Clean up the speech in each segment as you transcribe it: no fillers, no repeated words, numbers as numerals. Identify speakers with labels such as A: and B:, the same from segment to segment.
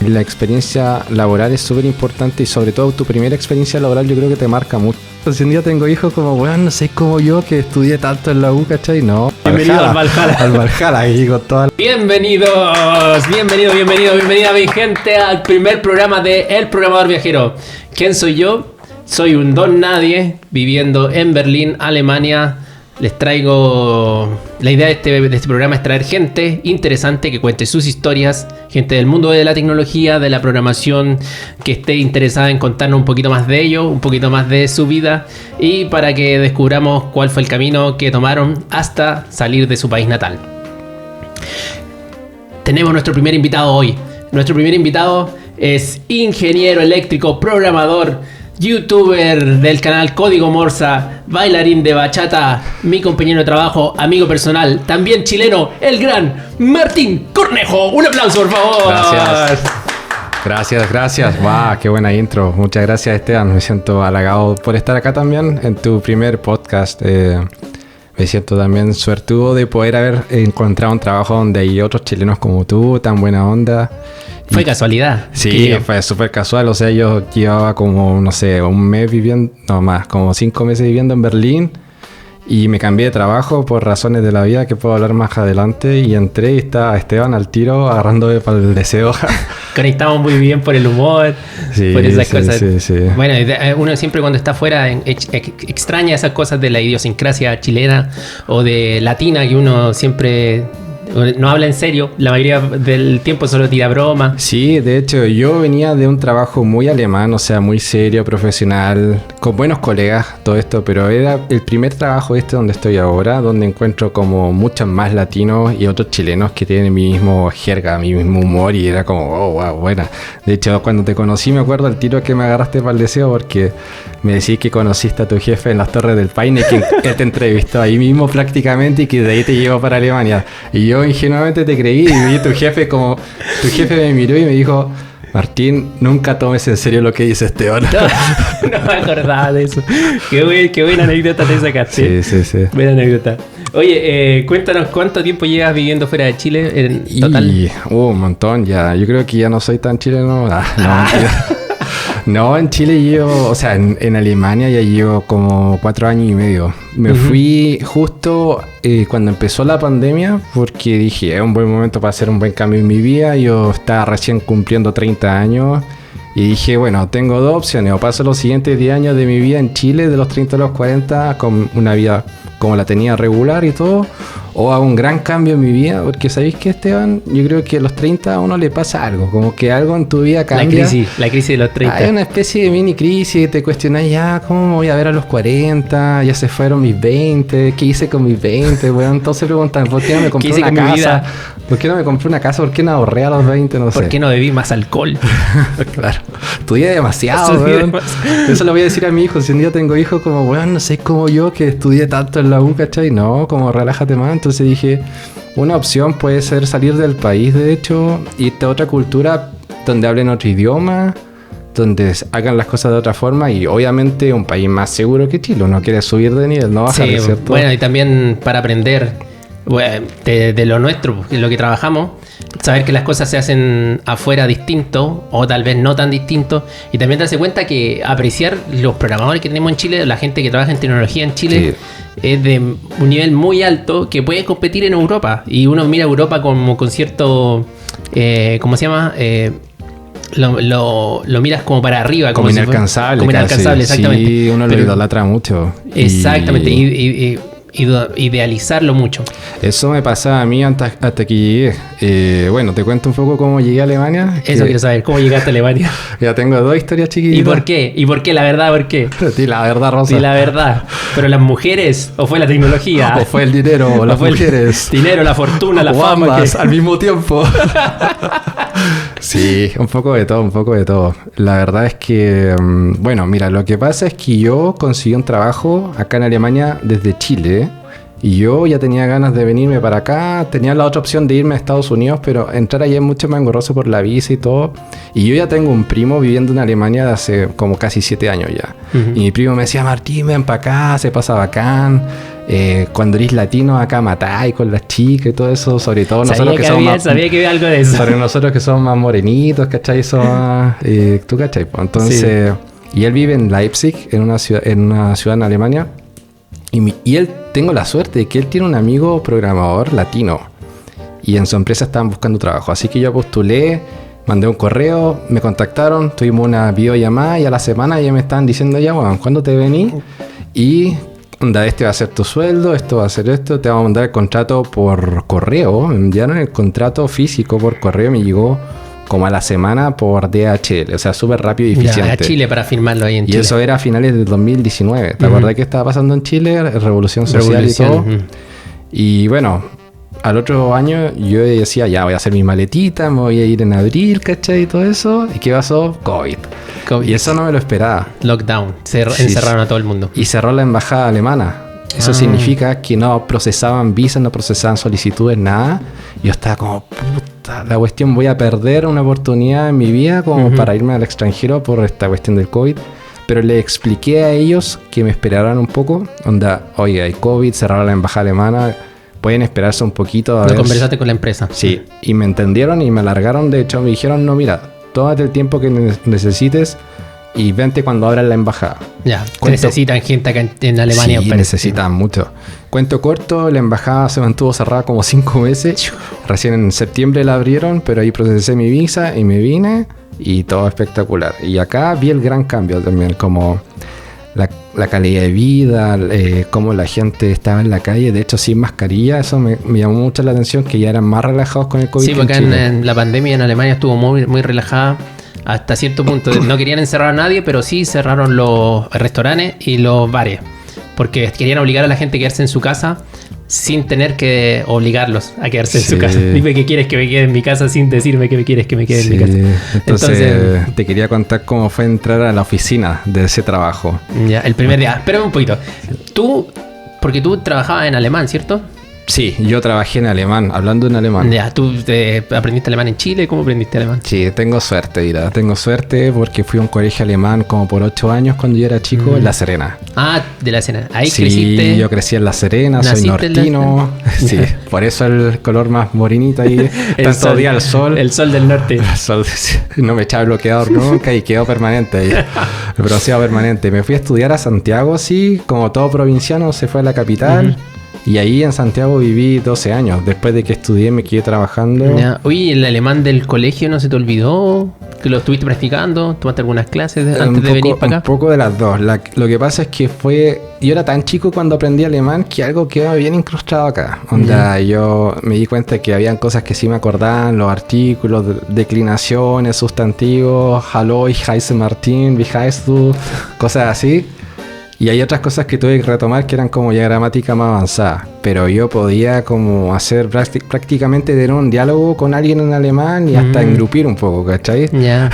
A: la experiencia laboral es súper importante y sobre todo tu primera experiencia laboral yo creo que te marca mucho. Si un día tengo hijos como, bueno, no sé como yo que estudié tanto en la U, ¿cachai? No.
B: Bienvenido al Valhalla.
A: Al Valhalla, y con toda
B: Bienvenida mi gente al primer programa de El Programador Viajero. ¿Quién soy yo? Soy un don nadie viviendo en Berlín, Alemania. Les traigo... La idea de este programa es traer gente interesante que cuente sus historias, gente del mundo de la tecnología, de la programación, que esté interesada en contarnos un poquito más de ello, un poquito más de su vida, y para que descubramos cuál fue el camino que tomaron hasta salir de su país natal. Tenemos nuestro primer invitado hoy. Nuestro primer invitado es ingeniero eléctrico, programador, youtuber del canal Código Morsa, bailarín de bachata, mi compañero de trabajo, amigo personal, también chileno, el gran Martín Cornejo. Un aplauso, por favor.
A: Gracias. Wow, qué buena intro. Muchas gracias, Esteban. Me siento halagado por estar acá también en tu primer podcast. Me siento también suertudo de poder haber encontrado un trabajo donde hay otros chilenos como tú, tan buena onda.
B: Fue casualidad.
A: Sí, fue súper casual. O sea, yo llevaba como, no sé, un mes viviendo, no más, como 5 meses viviendo en Berlín. Y me cambié de trabajo por razones de la vida que puedo hablar más adelante. Y entré y estaba Esteban al tiro agarrándome para el deseo.
B: Conectamos muy bien por el humor,
A: sí,
B: por esas cosas.
A: Sí.
B: Bueno, uno siempre cuando está afuera extraña esas cosas de la idiosincrasia chilena o de latina, que uno siempre no habla en serio. La mayoría del tiempo solo tira broma.
A: Sí, de hecho, yo venía de un trabajo muy alemán, o sea, muy serio, profesional, con buenos colegas, todo esto, pero era el primer trabajo donde estoy ahora, donde encuentro como muchos más latinos y otros chilenos que tienen mi mismo jerga, mi mismo humor, y era como, oh, wow, buena. De hecho, cuando te conocí me acuerdo al tiro que me agarraste para el deseo, porque me decís que conociste a tu jefe en las Torres del Paine, que él te entrevistó ahí mismo prácticamente y que de ahí te llevó para Alemania. Y yo ingenuamente te creí y vi tu jefe me miró y me dijo: Martín, nunca tomes en serio lo que dice Esteban.
B: No me acordaba de eso. Qué buena anécdota te sacaste.
A: Sí.
B: Buena anécdota. Oye, cuéntanos cuánto tiempo llevas viviendo fuera de Chile en total.
A: Un montón ya. Yo creo que ya no soy tan chileno. No, en Chile llevo, o sea, en Alemania ya llevo como 4 años y medio. Me fui justo cuando empezó la pandemia porque dije, es un buen momento para hacer un buen cambio en mi vida. Yo estaba recién cumpliendo 30 años y dije, bueno, tengo 2 opciones. O paso los siguientes 10 años de mi vida en Chile, de los 30 a los 40, con una vida como la tenía regular y todo, o hago un gran cambio en mi vida, porque ¿sabéis qué, Esteban? Yo creo que a los 30 a uno le pasa algo, como que algo en tu vida cambia.
B: La crisis de los 30.
A: Hay una especie de mini crisis, te cuestionas ya, ¿cómo me voy a ver a los 40? Ya se fueron mis 20, ¿qué hice con mis 20? Bueno, entonces preguntan, ¿por qué no me compré una casa? ¿Por qué no me compré una casa? ¿Por qué no ahorré a los 20? No sé.
B: ¿Por qué no bebí más alcohol?
A: Claro, estudié demasiado, weón. Eso lo voy a decir a mi hijo, si un día tengo hijos como, weón, no sé como yo que estudié tanto en la U, ¿cachai? No, como relájate más. Entonces dije, una opción puede ser salir del país, de hecho, irte a otra cultura donde hablen otro idioma, donde hagan las cosas de otra forma, y obviamente un país más seguro que Chile. Uno quiere subir de nivel, no bajar,
B: sí,
A: ¿cierto?
B: Bueno, y también para aprender de lo nuestro, de lo que trabajamos, saber que las cosas se hacen afuera distinto o tal vez no tan distinto, y también darse cuenta que apreciar los programadores que tenemos en Chile, la gente que trabaja en tecnología en Chile, es de un nivel muy alto que puede competir en Europa, y uno mira a Europa como con cierto ¿cómo se llama? Lo miras como para arriba,
A: como inalcanzable,
B: como inalcanzable, exactamente.
A: Sí, uno lo idolatra mucho.
B: Exactamente, y idealizarlo mucho.
A: Eso me pasaba a mí hasta que llegué. Bueno, te cuento un poco cómo llegué a Alemania.
B: Eso quiero saber, ¿cómo llegaste a Alemania?
A: Ya tengo 2 historias chiquititas.
B: ¿Y por qué? ¿Y por qué? La verdad, ¿por qué?
A: Sí, la verdad, Rosa.
B: Sí, la verdad. ¿Pero las mujeres? ¿O fue la tecnología?
A: ¿O fue el dinero? ¿O las mujeres?
B: El dinero, la fortuna, la fama.
A: Ambas, al mismo tiempo. Sí, un poco de todo. La verdad es que, bueno, mira, lo que pasa es que yo conseguí un trabajo acá en Alemania desde Chile. Y yo ya tenía ganas de venirme para acá. Tenía la otra opción de irme a Estados Unidos, pero entrar allá es mucho más engorroso por la visa y todo. Y yo ya tengo un primo viviendo en Alemania de hace como casi 7 años ya. Y mi primo me decía, Martín, ven para acá, se pasa bacán. cuando eres latino acá matáis con las chicas y todo eso, sobre todo nosotros que somos más...
B: Sabía que había algo de eso.
A: Sobre nosotros que somos más morenitos, ¿cachai? Somos más, ¿tú cachai? Pues entonces, y él vive en Leipzig, en una ciudad en Alemania, y él, tengo la suerte de que él tiene un amigo programador latino, y en su empresa estaban buscando trabajo, así que yo postulé, mandé un correo, me contactaron, tuvimos una videollamada y a la semana ya me estaban diciendo ya, bueno, ¿cuándo te venís? Y este va a ser tu sueldo, esto va a ser esto, te vamos a mandar el contrato por correo. Me enviaron el contrato físico por correo, me llegó como a la semana por DHL, o sea, súper rápido y eficiente.
B: Ya, a Chile para firmarlo ahí en Chile.
A: Y eso era a finales del 2019. ¿Te acordás que estaba pasando en Chile? Revolución social y todo. Y bueno, al otro año yo decía, ya voy a hacer mi maletita, me voy a ir en abril, ¿cachai? Y todo eso. ¿Y qué pasó? COVID. Y eso no me lo esperaba.
B: Lockdown. Encerraron a todo el mundo.
A: Y cerró la embajada alemana. Eso significa que no procesaban visas, no procesaban solicitudes, nada. Yo estaba como, puta, la cuestión, voy a perder una oportunidad en mi vida como para irme al extranjero por esta cuestión del COVID. Pero le expliqué a ellos que me esperaran un poco. Onda, oye, hay COVID, cerraron la embajada alemana, pueden esperarse un poquito.
B: ¿Lo conversaste con la empresa?
A: Sí, y me entendieron y me alargaron. De hecho, me dijeron, no, mira, tómate el tiempo que necesites y vente cuando abran la embajada.
B: Ya, necesitan gente acá en Alemania.
A: Sí, necesitan mucho. Cuento corto, la embajada se mantuvo cerrada como 5 meses. Recién en septiembre la abrieron, pero ahí procesé mi visa y me vine y todo espectacular. Y acá vi el gran cambio también, como la calidad de vida, cómo la gente estaba en la calle, de hecho sin mascarilla. Eso me llamó mucho la atención, que ya eran más relajados con el COVID.
B: Sí, porque en la pandemia en Alemania estuvo muy, muy relajada hasta cierto punto. No querían encerrar a nadie, pero sí cerraron los restaurantes y los bares, porque querían obligar a la gente a quedarse en su casa sin tener que obligarlos a quedarse en su casa. Dime que quieres que me quede en mi casa sin decirme que quieres que me quede en mi casa.
A: Entonces te quería contar cómo fue entrar a la oficina de ese trabajo.
B: Ya, el primer día. Espérame un poquito. Porque tú trabajabas en alemán, ¿cierto?
A: Sí, yo trabajé en alemán, hablando en alemán.
B: Ya, ¿tú aprendiste alemán en Chile? ¿Cómo aprendiste alemán?
A: Sí, tengo suerte, mira. Tengo suerte porque fui a un colegio alemán como por 8 años cuando yo era chico en La Serena.
B: Ah, de La Serena. Ahí
A: sí,
B: creciste.
A: Sí, yo crecí en La Serena, soy nortino. Sí, por eso el color más morenito ahí. Tanto día al sol.
B: El sol del norte.
A: El sol, no me echaba bloqueador nunca y quedó permanente ahí. El bronceado permanente. Me fui a estudiar a Santiago, sí, como todo provinciano se fue a la capital. Y ahí en Santiago viví 12 años. Después de que estudié me quedé trabajando.
B: Ya. Oye, ¿el alemán del colegio no se te olvidó? ¿Que lo estuviste practicando? ¿Tomaste algunas clases antes de venir para acá?
A: Un poco de las dos. Lo que pasa es que yo era tan chico cuando aprendí alemán que algo quedó bien incrustado acá. Onda, yo me di cuenta que habían cosas que sí me acordaban, los artículos, declinaciones, sustantivos, hallo, ich heiße Martin, wie heißt du, cosas así. Y hay otras cosas que tuve que retomar que eran como ya gramática más avanzada. Pero yo podía como hacer prácticamente tener un diálogo con alguien en alemán y hasta engrupir un poco, ¿cachai?
B: Ya.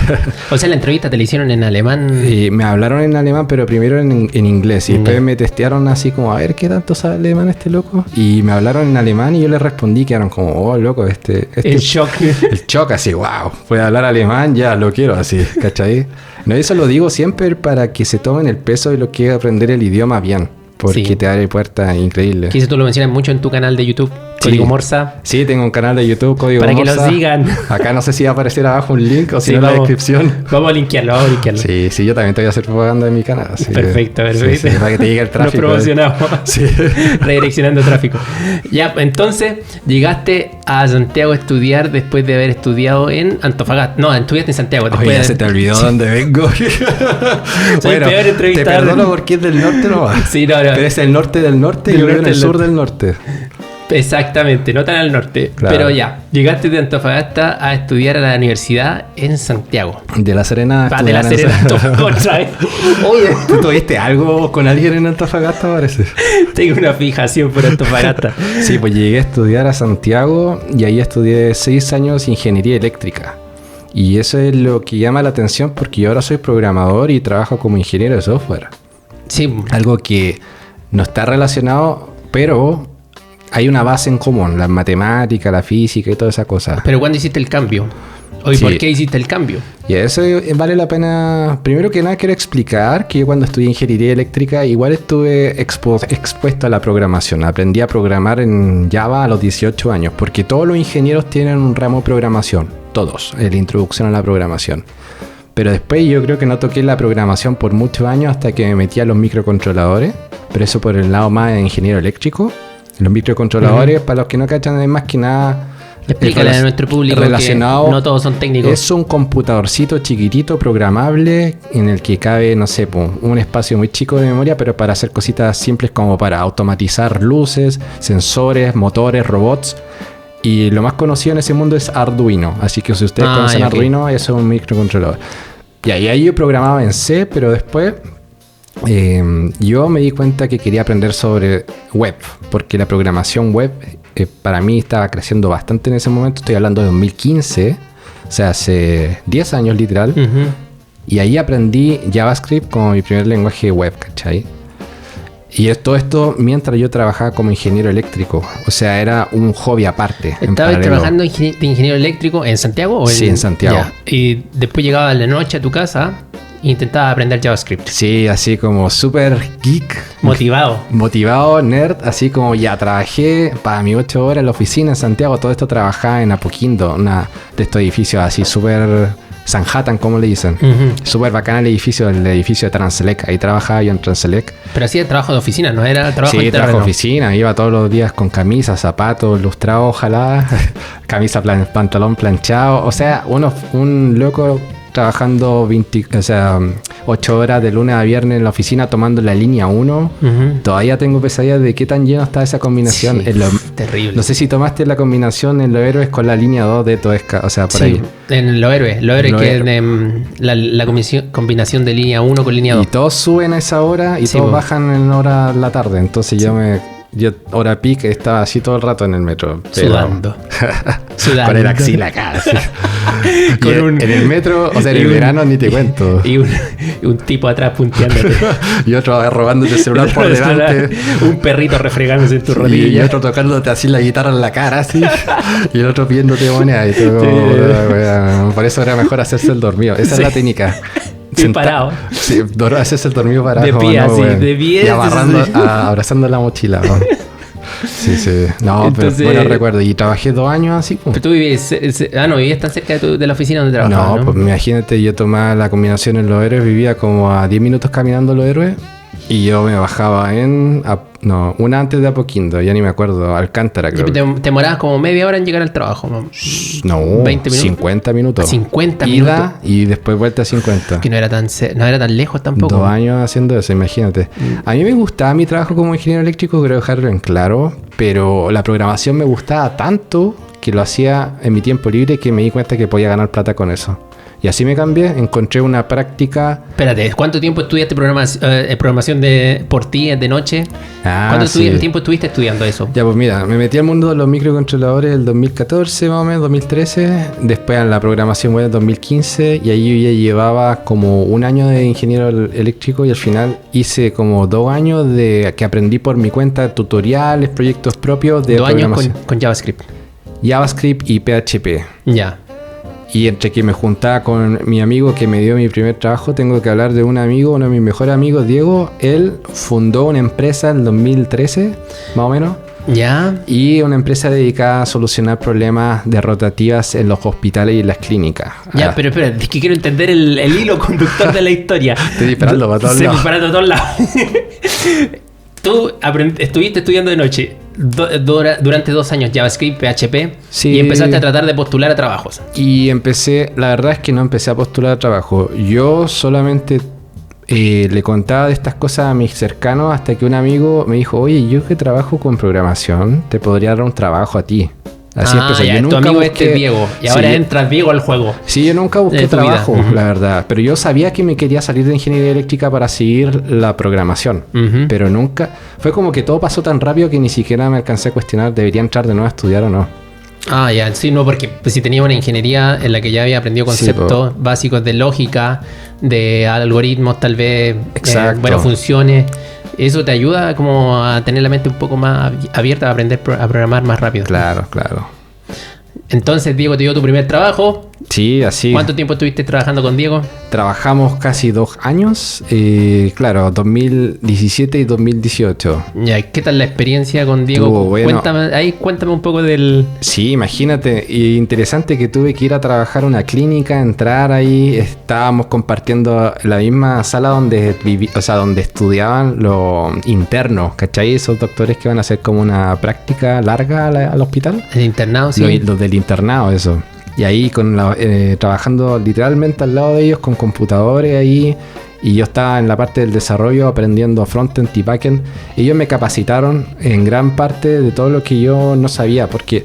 B: O sea, la entrevista te la hicieron en alemán.
A: Y me hablaron en alemán, pero primero en inglés. Y después me testearon así como, a ver, ¿qué tanto sabe alemán este loco? Y me hablaron en alemán y yo les respondí, quedaron como, oh, loco,
B: el shock.
A: El shock, así, wow, puede hablar alemán, ya lo quiero así, ¿cachai? No, eso lo digo siempre para que se tomen el peso de lo que es aprender el idioma bien. Porque te abre puertas increíbles.
B: Que eso tú lo mencionas mucho en tu canal de YouTube, Código Morsa.
A: Sí, tengo un canal de YouTube, Código Morsa.
B: Para que lo sigan.
A: Acá no sé si va a aparecer abajo un link o si en la descripción.
B: Vamos a linkearlo, Sí,
A: yo también te voy a hacer propaganda en mi canal. Así
B: perfecto.
A: Sí, para que te llegue el tráfico.
B: Lo promocionamos. Sí. Redireccionando tráfico. Ya, entonces, llegaste a Santiago a estudiar después de haber estudiado en Antofagasta. No, estudiaste en Santiago.
A: Oye, ya se te olvidó dónde vengo.
B: Bueno,
A: te perdono porque es del norte nomás.
B: Sí, no.
A: Pero es el norte del norte y yo vivo en el sur del norte.
B: Exactamente, no tan al norte. Claro. Pero ya, llegaste de Antofagasta a estudiar a la universidad en Santiago.
A: De La Serena.
B: De La Serena.
A: Oye, ¿tú tuviste algo con alguien en Antofagasta, parece?
B: Tengo una fijación por Antofagasta.
A: Sí, pues llegué a estudiar a Santiago y ahí estudié 6 años ingeniería eléctrica. Y eso es lo que llama la atención porque yo ahora soy programador y trabajo como ingeniero de software.
B: Sí.
A: Algo que no está relacionado, pero hay una base en común, la matemática, la física y toda esa cosa.
B: ¿Pero cuándo hiciste el cambio? Oye,
A: Sí.
B: ¿por qué hiciste el cambio?
A: Y eso vale la pena. Primero que nada, quiero explicar que yo cuando estudié ingeniería eléctrica, igual estuve expuesto a la programación. Aprendí a programar en Java a los 18 años, porque todos los ingenieros tienen un ramo de programación. Todos, la introducción a la programación. Pero después yo creo que no toqué la programación por muchos años hasta que me metí a los microcontroladores. Pero eso por el lado más de ingeniero eléctrico. Los microcontroladores, para los que no cachan, es más que nada.
B: Explícale a nuestro público
A: relacionado,
B: que no todos son técnicos.
A: Es un computadorcito chiquitito, programable, en el que cabe, no sé, un espacio muy chico de memoria, pero para hacer cositas simples como para automatizar luces, sensores, motores, robots. Y lo más conocido en ese mundo es Arduino. Así que si ustedes conocen Arduino, eso es un microcontrolador. Y ahí yo programaba en C, pero después yo me di cuenta que quería aprender sobre web, porque la programación web para mí estaba creciendo bastante en ese momento. Estoy hablando de 2015, o sea, hace 10 años literal. Y ahí aprendí JavaScript como mi primer lenguaje web, ¿cachai? Y todo esto mientras yo trabajaba como ingeniero eléctrico. O sea, era un hobby aparte.
B: ¿Estabas trabajando de ingeniero eléctrico en Santiago? ¿O
A: sí, en Santiago.
B: Ya. Y después llegaba a la noche a tu casa e intentaba aprender JavaScript.
A: Sí, así como súper geek. Motivado, nerd. Así como ya trabajé para mis 8 horas en la oficina en Santiago. Todo esto trabajaba en Apoquindo, una de estos edificios así súper Sanhattan, como le dicen. Súper bacán el edificio de Transelec. Ahí trabajaba yo en Transelec.
B: Pero hacía trabajo de oficina, ¿no era trabajo
A: Sí, trabajo de oficina. Iba todos los días con camisa, zapatos, lustrado, ojalá. Pantalón planchado. O sea, un loco trabajando 8 horas de lunes a viernes en la oficina tomando la línea 1. Todavía tengo pesadillas de qué tan lleno está esa combinación.
B: Sí, terrible.
A: No sé si tomaste la combinación en Los Héroes con la línea 2 de Toesca, o sea, por ahí.
B: En Los Héroes que es la combinación de línea 1 con línea 2.
A: Y todos suben a esa hora y todos bajan en hora la tarde. Entonces yo hora peak estaba así todo el rato en el metro.
B: Sudando.
A: Con el axila acá. En el metro, o sea, en el verano ni te cuento.
B: Y un tipo atrás punteándote.
A: Y otro robándote el celular por delante.
B: Un perrito refregándose en tu rodilla.
A: Y otro tocándote así la guitarra en la cara, así. Y el otro pidiéndote moneda. Y todo, por eso era mejor hacerse el dormido. Esa es la técnica.
B: Parado.
A: Sí, hacerse el dormido parado.
B: De pie, así, de pie.
A: Y abrazando la mochila. Sí. No, entonces, pero bueno recuerdo. Y trabajé 2 años así.
B: Pero tú vivías... no vivías tan cerca de la oficina donde trabajabas, ¿no?
A: Pues imagínate, yo tomaba la combinación en Los Héroes, vivía como a 10 minutos caminando Los Héroes. Y yo me bajaba una antes de Apoquindo, ya ni me acuerdo, Alcántara creo.
B: ¿Te demorabas como media hora en llegar al trabajo?
A: No,
B: 20 minutos.
A: 50 minutos.
B: 50
A: Ida
B: minutos.
A: Y después vuelta a 50.
B: Que no era tan lejos tampoco.
A: 2 años haciendo eso, imagínate. A mí me gustaba mi trabajo como ingeniero eléctrico, creo dejarlo en claro, pero la programación me gustaba tanto que lo hacía en mi tiempo libre que me di cuenta que podía ganar plata con eso. Y así me cambié, encontré una práctica...
B: Espérate, ¿cuánto tiempo estudiaste programación por ti de noche? ¿Cuánto tiempo estuviste estudiando eso?
A: Ya, pues mira, me metí al mundo de los microcontroladores el 2014 más o menos, 2013. Después en la programación web en 2015. Y ahí yo ya llevaba como 1 año de ingeniero eléctrico y al final hice como 2 años de que aprendí por mi cuenta tutoriales, proyectos propios de
B: 2
A: programación.
B: años con JavaScript.
A: JavaScript y PHP.
B: Ya.
A: Y entre que me juntaba con mi amigo que me dio mi primer trabajo, tengo que hablar de un amigo, uno de mis mejores amigos, Diego. Él fundó una empresa en 2013, más o menos.
B: Ya.
A: Y una empresa dedicada a solucionar problemas de rotativas en los hospitales y en las clínicas.
B: Ya, pero espera, es que quiero entender el hilo conductor de la historia.
A: Estoy disparando para todos lados.
B: Disparando a todos lados. Tú estuviste estudiando de noche durante 2 años JavaScript, PHP,
A: sí,
B: y empezaste a tratar de postular a trabajos.
A: Y la verdad es que no empecé a postular a trabajo. Yo solamente le contaba de estas cosas a mis cercanos hasta que un amigo me dijo, oye, yo que trabajo con programación, te podría dar un trabajo a ti. Así empezó.
B: Ya,
A: yo nunca
B: tu amigo
A: busqué...
B: Diego. Y ahora entra Diego al juego.
A: Sí, yo nunca busqué trabajo, la verdad. Pero yo sabía que me quería salir de ingeniería eléctrica para seguir la programación. Pero nunca... Fue como que todo pasó tan rápido que ni siquiera me alcancé a cuestionar, ¿debería entrar de nuevo a estudiar o no?
B: Ya, sí, no, porque pues, si tenía una ingeniería en la que ya había aprendido conceptos básicos de lógica, de algoritmos, tal vez, funciones... Eso te ayuda como a tener la mente un poco más abierta a aprender a programar más rápido.
A: Claro.
B: Entonces, Diego te dio tu primer trabajo
A: Sí, así.
B: ¿Cuánto tiempo estuviste trabajando con Diego?
A: Trabajamos casi 2 años, claro, 2017 y 2018.
B: Ya, ¿qué tal la experiencia con Diego?
A: Bueno.
B: Cuéntame un poco del...
A: Sí, imagínate, interesante que tuve que ir a trabajar a una clínica, entrar ahí, estábamos compartiendo la misma sala donde donde estudiaban los internos, ¿cachai? Esos doctores que van a hacer como una práctica larga al hospital.
B: El internado, sí.
A: Los del internado, eso. Y ahí trabajando literalmente al lado de ellos con computadores ahí. Y yo estaba en la parte del desarrollo aprendiendo frontend y backend. Ellos me capacitaron en gran parte de todo lo que yo no sabía. Porque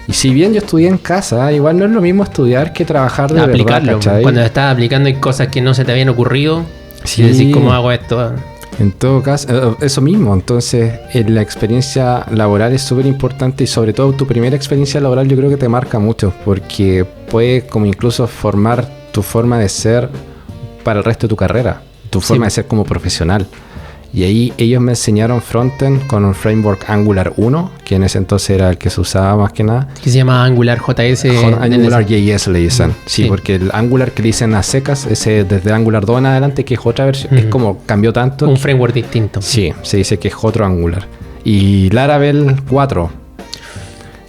A: si bien yo estudié en casa, igual no es lo mismo estudiar que trabajar de
B: aplicarlo,
A: verdad, ¿cachai?
B: Cuando estás aplicando hay cosas que no se te habían ocurrido.
A: Sí.
B: Y decís, ¿cómo hago esto?
A: En todo caso, eso mismo. Entonces, la experiencia laboral es súper importante y sobre todo tu primera experiencia laboral yo creo que te marca mucho porque puede como incluso formar tu forma de ser para el resto de tu carrera, tu forma de ser como profesional. Y ahí ellos me enseñaron frontend con un framework Angular 1, que en ese entonces era el que se usaba más que nada.
B: Que se llama Angular JS.
A: Angular JS le dicen. Sí, porque el Angular que le dicen a secas, ese desde Angular 2 en adelante, que es otra versión, es como cambió tanto.
B: Un framework distinto.
A: Sí, se dice que es otro Angular. Y Laravel 4.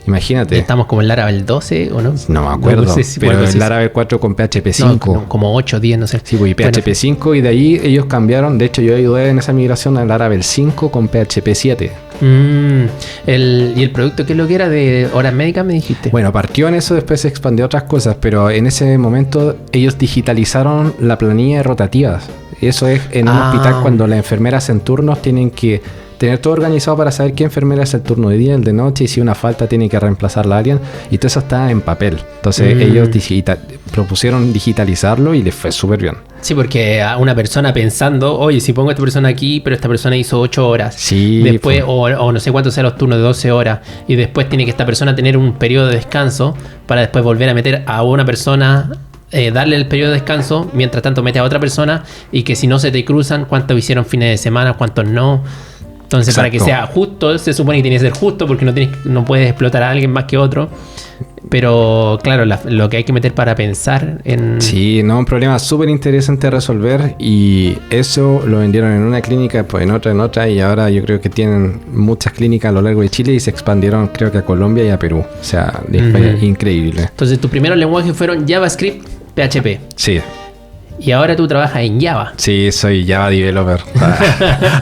A: Imagínate.
B: ¿Estamos como en Laravel 12 o no?
A: No me acuerdo,
B: no sé si
A: pero el Laravel 4 con PHP 5.
B: No, como 8, 10, no sé.
A: Sí, pues, y PHP 5 y de ahí ellos cambiaron. De hecho, yo ayudé en esa migración a Laravel 5 con PHP 7.
B: ¿Y el producto qué es lo que era de horas médicas, me dijiste?
A: Bueno, partió en eso, después se expandió a otras cosas, pero en ese momento ellos digitalizaron la planilla de rotativas. Eso es en un hospital cuando las enfermeras en turnos tienen que tener todo organizado para saber qué enfermera es el turno de día, el de noche, y si una falta tiene que reemplazarla a alguien, y todo eso está en papel. Entonces ellos propusieron digitalizarlo y les fue súper bien.
B: Sí, porque a una persona pensando, oye, si pongo a esta persona aquí, pero esta persona hizo 8 horas.
A: Sí.
B: Después, o no sé cuántos sean los turnos de 12 horas, y después tiene que esta persona tener un periodo de descanso para después volver a meter a una persona... darle el periodo de descanso, mientras tanto mete a otra persona, y que si no se te cruzan, cuántos hicieron fines de semana, cuántos no. Entonces, para que sea justo, se supone que tiene que ser justo, porque no puedes explotar a alguien más que otro. Pero claro, lo que hay que meter para pensar en...
A: Sí, no, un problema súper interesante a resolver, y eso lo vendieron en una clínica, pues en otra, y ahora yo creo que tienen muchas clínicas a lo largo de Chile y se expandieron creo que a Colombia y a Perú. O sea, fue increíble.
B: Entonces, tus primeros lenguajes fueron JavaScript, PHP.
A: Sí.
B: Y ahora tú trabajas en Java.
A: Sí, soy Java developer.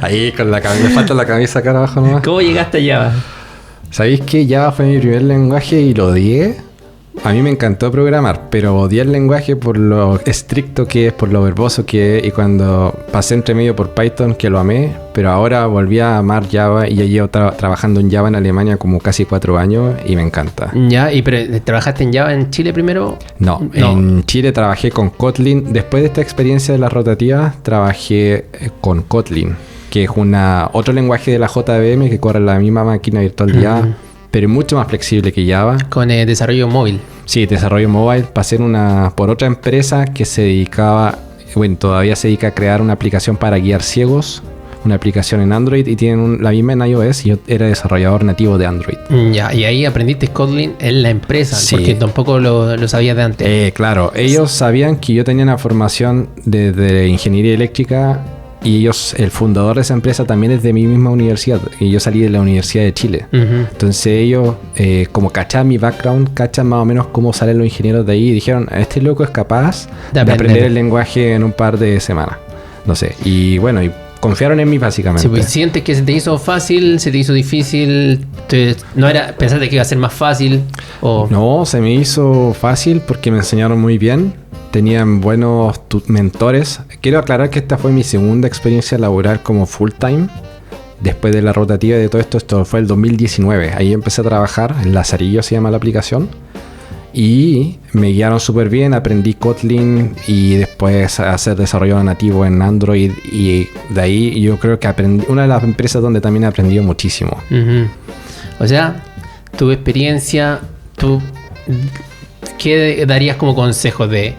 A: Ahí con la camisa, me falta la camisa acá abajo nomás.
B: ¿Cómo llegaste a Java?
A: ¿Sabéis que Java fue mi primer lenguaje y lo odié? A mí me encantó programar, pero odié el lenguaje por lo estricto que es, por lo verboso que es, y cuando pasé entre medio por Python, que lo amé, pero ahora volví a amar Java y ya llevo trabajando en Java en Alemania como casi 4 años y me encanta.
B: Ya, pero ¿trabajaste en Java en Chile primero?
A: No, en Chile trabajé con Kotlin. Después de esta experiencia de las rotativas, trabajé con Kotlin, que es otro lenguaje de la JVM que corre en la misma máquina virtual de Java, pero mucho más flexible que Java.
B: Con desarrollo móvil.
A: Sí, desarrollo móvil. Pasé por otra empresa que se dedicaba, bueno, todavía se dedica a crear una aplicación para guiar ciegos, una aplicación en Android, y tienen la misma en iOS, y yo era desarrollador nativo de Android.
B: Ya, y ahí aprendiste Kotlin en la empresa,
A: sí.
B: Porque tampoco lo sabías de antes.
A: Claro, ellos sabían que yo tenía una formación de ingeniería eléctrica, y el fundador de esa empresa también es de mi misma universidad, y yo salí de la Universidad de Chile. Entonces ellos, como cachaban mi background, cachan más o menos cómo salen los ingenieros de ahí, y dijeron, este loco es capaz de aprender el lenguaje en un par de semanas. No sé, y bueno, y confiaron en mí básicamente.
B: Sí, pues, ¿sientes que se te hizo fácil, se te hizo difícil? ¿Pensaste que iba a ser más fácil? O...
A: No, se me hizo fácil porque me enseñaron muy bien. Tenían buenos mentores. Quiero aclarar que esta fue mi segunda experiencia laboral como full time. Después de la rotativa y de todo esto fue el 2019. Ahí empecé a trabajar, en Lazarillo se llama la aplicación. Y me guiaron súper bien, aprendí Kotlin y después a hacer desarrollo nativo en Android. Y de ahí yo creo que aprendí, una de las empresas donde también he aprendido muchísimo.
B: O sea, tu experiencia, ¿qué darías como consejo de...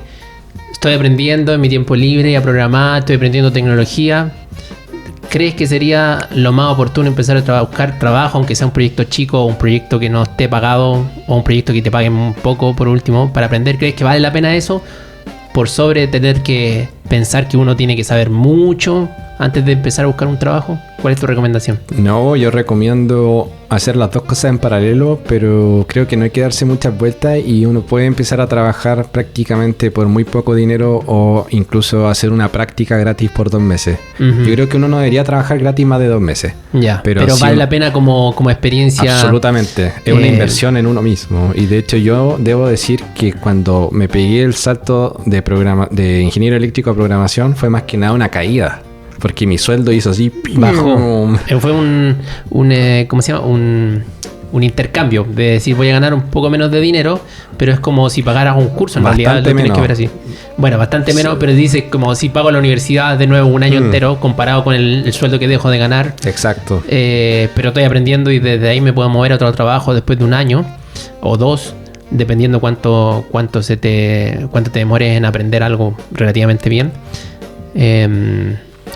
B: Estoy aprendiendo en mi tiempo libre a programar, estoy aprendiendo tecnología. ¿crees que sería lo más oportuno empezar a buscar trabajo, aunque sea un proyecto chico o un proyecto que no esté pagado o un proyecto que te paguen un poco por último para aprender? ¿Crees que vale la pena eso por sobre tener que pensar que uno tiene que saber mucho antes de empezar a buscar un trabajo? ¿Cuál es tu recomendación?
A: No, yo recomiendo hacer las dos cosas en paralelo, pero creo que no hay que darse muchas vueltas y uno puede empezar a trabajar prácticamente por muy poco dinero o incluso hacer una práctica gratis por 2 meses.
B: Uh-huh.
A: Yo creo que uno no debería trabajar gratis más de 2 meses.
B: Ya, pero
A: sí,
B: vale la pena como experiencia.
A: Absolutamente, es una inversión en uno mismo. Y de hecho yo debo decir que cuando me pegué el salto de ingeniero eléctrico a programación fue más que nada una caída. Porque mi sueldo hizo así,
B: bajó. Fue ¿cómo se llama? Un intercambio. De decir, voy a ganar un poco menos de dinero, pero es como si pagaras un curso. En realidad lo tienes que ver así. Bueno, bastante menos, pero dice como si pago la universidad de nuevo un año entero comparado con el sueldo que dejo de ganar.
A: Exacto.
B: Pero estoy aprendiendo y desde ahí me puedo mover a otro trabajo después de 1 año o 2, dependiendo cuánto te demores en aprender algo relativamente bien.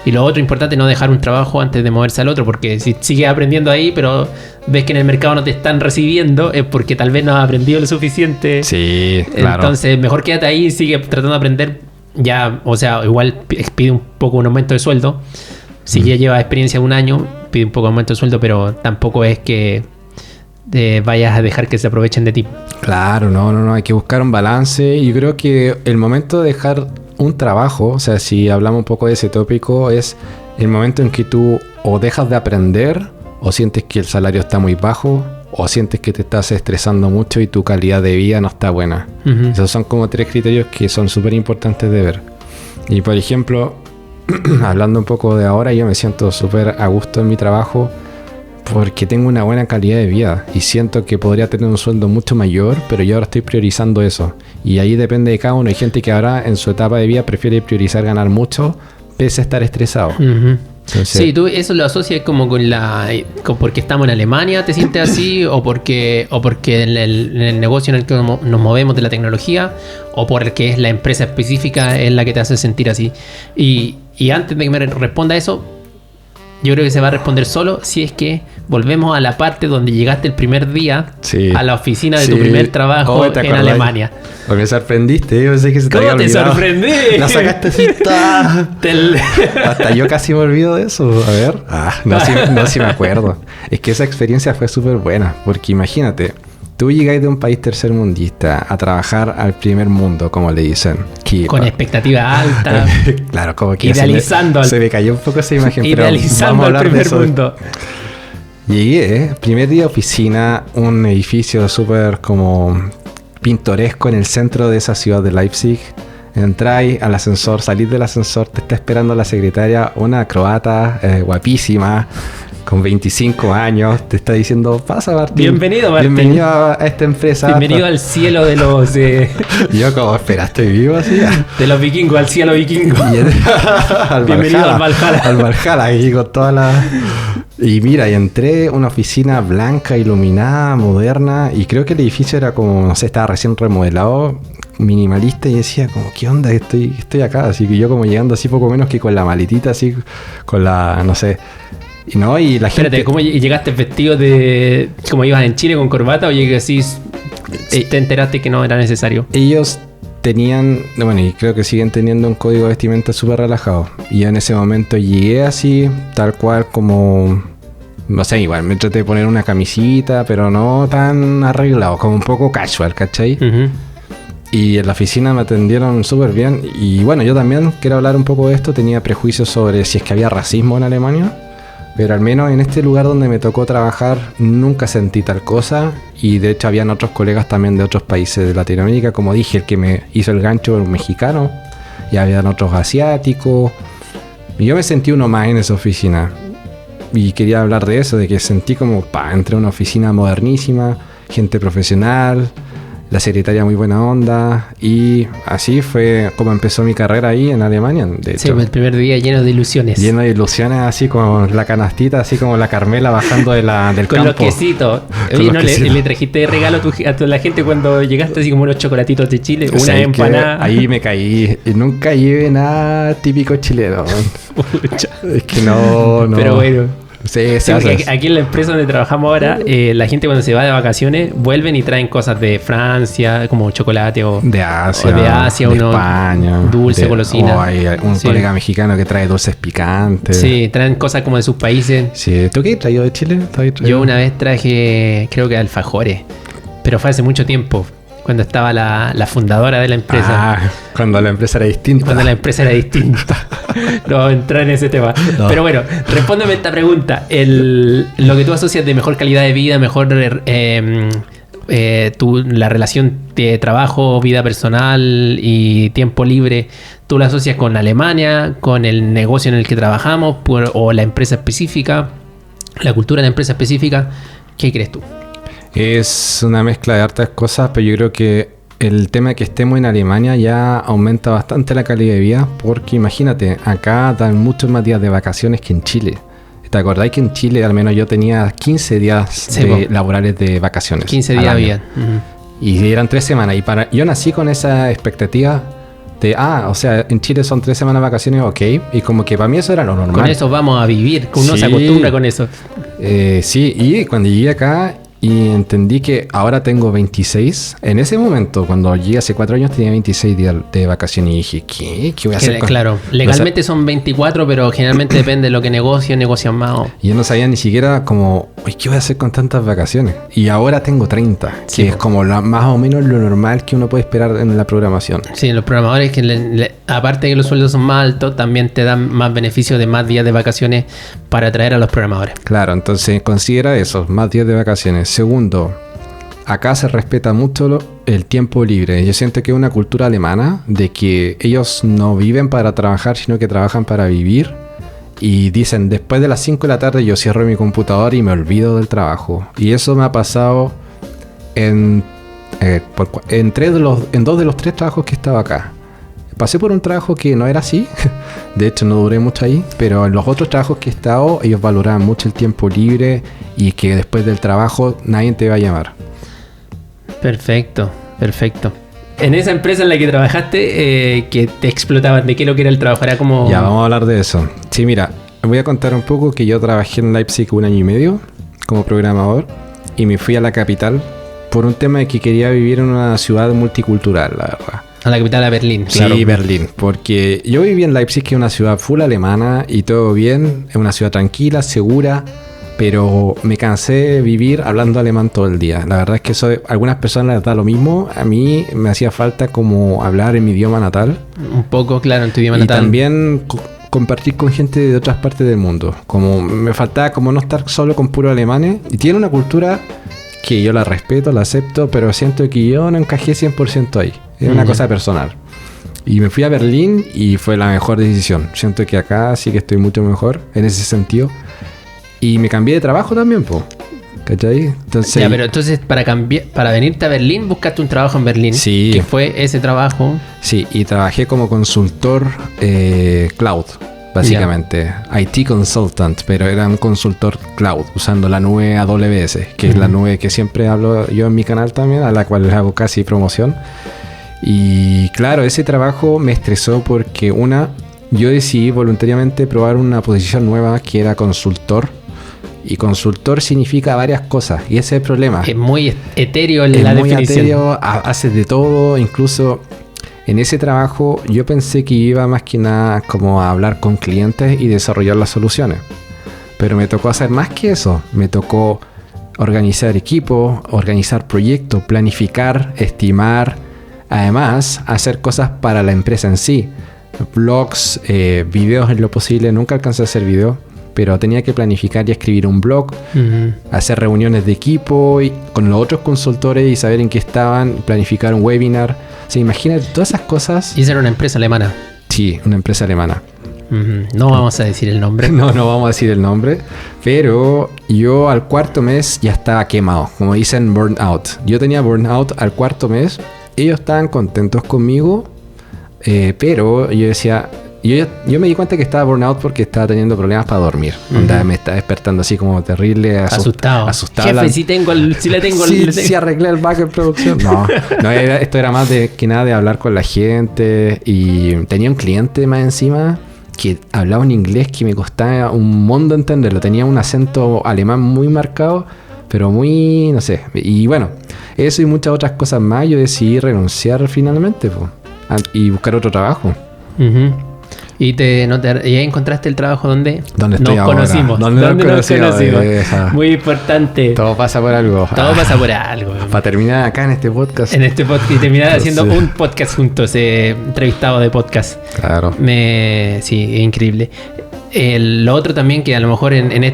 B: Y lo otro importante es no dejar un trabajo antes de moverse al otro, porque si sigues aprendiendo ahí, pero ves que en el mercado no te están recibiendo, es porque tal vez no has aprendido lo suficiente.
A: Sí, claro.
B: Entonces, mejor quédate ahí y sigue tratando de aprender. Ya, o sea, igual pide un poco un aumento de sueldo. Si ya llevas experiencia de 1 año, pide un poco de aumento de sueldo, pero tampoco es que vayas a dejar que se aprovechen de ti.
A: Claro, no, hay que buscar un balance. Y yo creo que el momento de dejar un trabajo, o sea, si hablamos un poco de ese tópico, es el momento en que tú o dejas de aprender, o sientes que el salario está muy bajo, o sientes que te estás estresando mucho y tu calidad de vida no está buena. Uh-huh. Esos son como 3 criterios que son súper importantes de ver. Y por ejemplo, hablando un poco de ahora, yo me siento súper a gusto en mi trabajo porque tengo una buena calidad de vida y siento que podría tener un sueldo mucho mayor, pero yo ahora estoy priorizando eso. Y ahí depende de cada uno. Hay gente que ahora en su etapa de vida prefiere priorizar ganar mucho pese a estar estresado.
B: Uh-huh. Entonces, sí, tú eso lo asocias como con porque estamos en Alemania, ¿te sientes así? ¿O porque en el negocio en el que nos movemos de la tecnología? ¿O porque es la empresa específica en la que te hace sentir así? Y antes de que me responda eso, yo creo que se va a responder solo si es que volvemos a la parte donde llegaste el primer día a la oficina de tu primer trabajo en Alemania.
A: Pues me sorprendiste, yo pensé que se te había olvidado.
B: ¿Cómo te sorprendí?
A: La sacaste así. Hasta yo casi me olvido de eso. A ver. No, sí me acuerdo. Es que esa experiencia fue súper buena. Porque imagínate, tú llegáis de un país tercermundista a trabajar al primer mundo, como le dicen.
B: Con expectativa alta.
A: Claro, como que
B: idealizando.
A: Se me cayó un poco esa imagen.
B: Idealizando al primer mundo.
A: Llegué, primer día de oficina, un edificio súper como pintoresco en el centro de esa ciudad de Leipzig. Entráis al ascensor, salís del ascensor, te está esperando la secretaria, una croata guapísima, con 25 años, te está diciendo, pasa Martín.
B: Bienvenido Martín.
A: Bienvenido a esta empresa.
B: Bienvenido al cielo de los...
A: Yo como, espera, estoy vivo así.
B: De los vikingos, al cielo vikingo.
A: Bienvenido al Valhalla. Al Valhalla, y con toda la... Y mira, y entré a una oficina blanca, iluminada, moderna, y creo que el edificio era como, no sé, estaba recién remodelado, minimalista, y decía como, ¿qué onda? Estoy acá, así que yo como llegando así poco menos que con la maletita, así, con la, no sé... Y no, y la gente...
B: Espérate, ¿cómo llegaste vestido de... como ibas en Chile con corbata o llegué así... te enteraste que no era necesario?
A: Ellos tenían, bueno, y creo que siguen teniendo un código de vestimenta súper relajado. Y yo en ese momento llegué así, tal cual como... No sé, igual me traté de poner una camisita, pero no tan arreglado, como un poco casual, ¿cachai? Uh-huh. Y en la oficina me atendieron súper bien. Y bueno, yo también quiero hablar un poco de esto. Tenía prejuicios sobre si es que había racismo en Alemania. Pero al menos en este lugar donde me tocó trabajar nunca sentí tal cosa. Y de hecho habían otros colegas también de otros países de Latinoamérica. Como dije, el que me hizo el gancho era un mexicano. Y habían otros asiáticos. Y yo me sentí uno más en esa oficina. Y quería hablar de eso, de que sentí como, entré a una oficina modernísima, gente profesional, la secretaria muy buena onda, y así fue como empezó mi carrera ahí en Alemania, de
B: Sí,
A: hecho.
B: el primer día lleno de ilusiones.
A: Lleno de ilusiones, así como la canastita, así como la Carmela bajando del
B: Con
A: campo.
B: los quesitos.
A: Con
B: Oye,
A: los
B: ¿no
A: quesitos.
B: le trajiste de regalo a toda la gente cuando llegaste así como unos chocolatitos de Chile?
A: O sea,
B: Una
A: es que
B: empanada.
A: ahí me caí. Y nunca llevé nada típico chileno.
B: Pucha.
A: Es que no.
B: Pero bueno.
A: Sí,
B: Sí, porque aquí en la empresa donde trabajamos ahora, la gente cuando se va de vacaciones vuelven y traen cosas de Francia, como chocolate o
A: de Asia,
B: de
A: de España,
B: dulce, golosina.
A: O hay un
B: Sí.
A: colega mexicano que trae dulces picantes.
B: Sí, traen cosas como de sus países.
A: Sí. ¿Tú qué has traído de Chile? ¿Tú has traído?
B: Yo una vez traje, creo que alfajores, pero fue hace mucho tiempo, cuando estaba la fundadora de la empresa.
A: Ah, cuando la empresa era distinta.
B: Cuando la empresa era distinta. No vamos a entrar en ese tema.
A: No.
B: Pero bueno, respóndeme esta pregunta. Lo que tú asocias de mejor calidad de vida, mejor la relación de trabajo, vida personal y tiempo libre, ¿tú la asocias con Alemania, con el negocio en el que trabajamos o la empresa específica, la cultura de la empresa específica? ¿Qué crees tú?
A: Es una mezcla de hartas cosas, pero yo creo que el tema de que estemos en Alemania ya aumenta bastante la calidad de vida, porque imagínate, acá dan muchos más días de vacaciones que en Chile. ¿Te acordáis que en Chile al menos yo tenía 15 días
B: Sí,
A: laborales de vacaciones?
B: 15
A: al
B: días
A: año?
B: había.
A: Y eran 3 semanas. Y yo nací con esa expectativa de, o sea, en Chile son 3 semanas de vacaciones, ok. Y como que para mí eso era lo normal.
B: Con eso vamos a vivir, uno se
A: Sí.
B: acostumbra con eso.
A: Sí, y cuando llegué acá y entendí que ahora tengo 26, en ese momento, cuando llegué hace 4 años, tenía 26 días de vacaciones y dije, ¿qué voy a hacer?
B: Claro, legalmente son 24, pero generalmente depende de lo que negocian más.
A: Y yo no sabía ni siquiera como, ¿qué voy a hacer con tantas vacaciones? Y ahora tengo 30,
B: Sí,
A: que es como más o menos lo normal que uno puede esperar en la programación.
B: Sí, los programadores que aparte de que los sueldos son más altos, también te dan más beneficios de más días de vacaciones para atraer a los programadores.
A: Claro, entonces considera eso, más días de vacaciones. Segundo, acá se respeta mucho el tiempo libre. Yo siento que es una cultura alemana de que ellos no viven para trabajar, sino que trabajan para vivir. Y dicen, después de las 5 de la tarde yo cierro mi computador y me olvido del trabajo. Y eso me ha pasado en 2 de los 3 trabajos que he estado acá. Pasé por un trabajo que no era así, de hecho no duré mucho ahí, pero en los otros trabajos que he estado, ellos valoraban mucho el tiempo libre y que después del trabajo nadie te va a llamar.
B: Perfecto. En esa empresa en la que trabajaste, que te explotaban, ¿de qué lo que era el trabajo? Era como...
A: Ya, vamos a hablar de eso. Sí, mira, voy a contar un poco que yo trabajé en Leipzig 1 año y medio como programador y me fui a la capital por un tema de que quería vivir en una ciudad multicultural, la verdad.
B: A la capital, a Berlín. Claro.
A: Sí, Berlín, porque yo viví en Leipzig, que es una ciudad full alemana y todo bien, es una ciudad tranquila, segura, pero me cansé de vivir hablando alemán todo el día. La verdad es que eso a algunas personas les da lo mismo, a mí me hacía falta como hablar en mi idioma natal.
B: Un poco, claro, en tu idioma
A: Y
B: natal.
A: también compartir con gente de otras partes del mundo. Como me faltaba como no estar solo con puros alemanes. Y tiene una cultura que yo la respeto, la acepto, pero siento que yo no encajé 100% ahí. Es una cosa personal. Y me fui a Berlín y fue la mejor decisión. Siento que acá sí que estoy mucho mejor en ese sentido. Y me cambié de trabajo también, po. ¿Cachai? Entonces,
B: Ya, pero entonces para venirte a Berlín, buscaste un trabajo en Berlín.
A: Sí.
B: Que fue ese trabajo.
A: sí, y trabajé como consultor cloud, básicamente. IT consultant, pero era un consultor cloud, usando la nube AWS, que es la nube que siempre hablo yo en mi canal también, a la cual les hago casi promoción. Y claro, ese trabajo me estresó porque yo decidí voluntariamente probar una posición nueva que era consultor. Y consultor significa varias cosas, y ese es el problema.
B: Es muy etéreo
A: Es
B: la
A: muy
B: definición.
A: ateo, haces de todo, incluso en ese trabajo yo pensé que iba más que nada como a hablar con clientes y desarrollar las soluciones. Pero me tocó hacer más que eso, me tocó organizar equipos, organizar proyectos, planificar, estimar, además hacer cosas para la empresa en sí. Blogs, videos en lo posible, nunca alcancé a hacer videos, pero tenía que planificar y escribir un blog, hacer reuniones de equipo y con los otros consultores y saber en qué estaban, planificar un webinar. O sea, imagínate todas esas cosas.
B: Y esa era una empresa alemana.
A: Sí, una empresa alemana.
B: No vamos a decir el nombre.
A: No, no vamos a decir el nombre. Pero yo al cuarto mes ya estaba quemado. Como dicen, burnout. Yo tenía burnout al cuarto mes. Ellos estaban contentos conmigo. Pero yo decía... Yo me di cuenta que estaba burnout porque estaba teniendo problemas para dormir. Me estaba despertando así como terrible,
B: asustado. Jefe, le tengo.
A: Sí, arreglé el bug en producción. No, esto era más que nada de hablar con la gente. Y tenía un cliente más encima que hablaba en inglés que me costaba un mundo entenderlo. Tenía un acento alemán muy marcado, pero muy, no sé. Y bueno, eso y muchas otras cosas más, yo decidí renunciar finalmente y buscar otro trabajo.
B: ¿Y ya encontraste el trabajo donde
A: nos
B: conocimos?
A: ¿Dónde nos conocimos?
B: Muy importante.
A: Todo pasa por algo.
B: Todo pasa por algo.
A: Para terminar acá en este podcast.
B: Y terminar haciendo un podcast juntos, entrevistado de podcast.
A: Claro.
B: Sí, es increíble. Lo otro también que a lo mejor en